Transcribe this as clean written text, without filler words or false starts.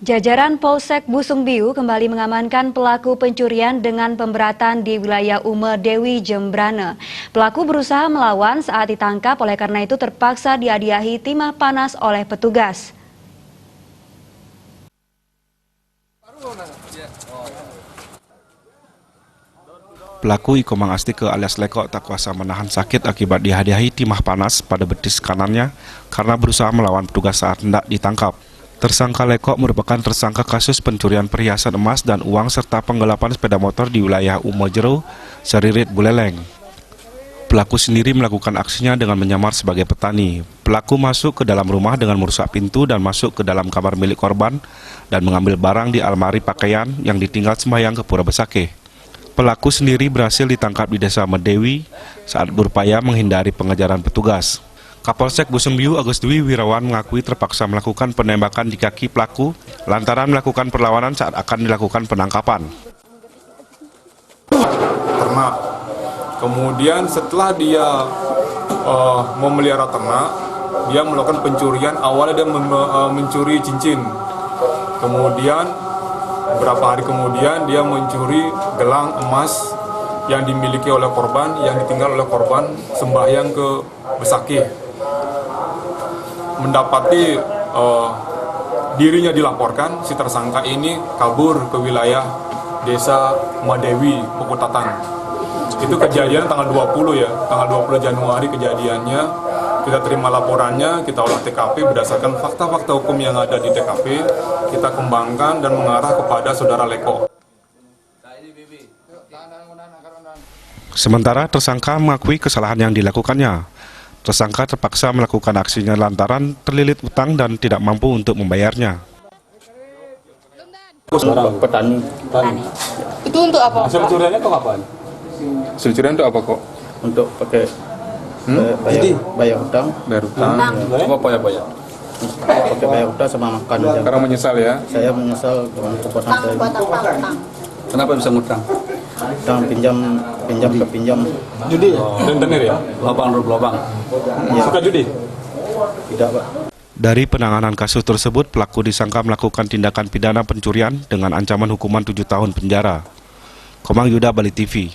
Jajaran Polsek Busungbiu kembali mengamankan pelaku pencurian dengan pemberatan di wilayah Ume Dewi Jembrane. Pelaku berusaha melawan saat ditangkap, oleh karena itu terpaksa dihadiahi timah panas oleh petugas. Pelaku Ikomang Astike alias Leko tak kuasa menahan sakit akibat dihadiahi timah panas pada betis kanannya karena berusaha melawan petugas saat hendak ditangkap. Tersangka Leko merupakan tersangka kasus pencurian perhiasan emas dan uang serta penggelapan sepeda motor di wilayah Ume Jero, Seririt, Buleleng. Pelaku sendiri melakukan aksinya dengan menyamar sebagai petani. Pelaku masuk ke dalam rumah dengan merusak pintu dan masuk ke dalam kamar milik korban dan mengambil barang di almari pakaian yang ditinggal sembahyang ke Pura Besakeh. Pelaku sendiri berhasil ditangkap di Desa Medewi saat berupaya menghindari pengejaran petugas. Kapolsek Busungbiu Agus Dwi Wirawan mengakui terpaksa melakukan penembakan di kaki pelaku lantaran melakukan perlawanan saat akan dilakukan penangkapan. Ternak. Kemudian setelah dia memelihara ternak, dia melakukan pencurian. Awalnya dia mencuri cincin. Kemudian beberapa hari kemudian dia mencuri gelang emas yang dimiliki oleh korban, yang ditinggal oleh korban sembahyang ke Besakeh. Mendapati dirinya dilaporkan, si tersangka ini kabur ke wilayah Desa Madewi, Pekutatan. Itu kejadian tanggal 20 ya, tanggal 20 Januari kejadiannya. Kita terima laporannya, kita olah TKP berdasarkan fakta-fakta hukum yang ada di TKP, kita kembangkan dan mengarah kepada saudara Leko. Sementara tersangka mengakui kesalahan yang dilakukannya. Tersangka terpaksa melakukan aksinya lantaran terlilit utang dan tidak mampu untuk membayarnya. Petani. Itu untuk apa? Hasil curiannya kok kapan? Hasil curian itu apa kok? Untuk pakai bayar hutang. Bayar hutang. Apa ya? Pakai bayar hutang sama makan. Sekarang menyesal ya? Saya menyesal dengan perbuatan saya. Kenapa bisa ngutang? Hutang pinjam. Judi, rentenir ya? Lobang. Ya. Suka judi? Tidak, Pak. Dari penanganan kasus tersebut, pelaku disangka melakukan tindakan pidana pencurian dengan ancaman hukuman 7 tahun penjara. Komang Yuda, Bali TV.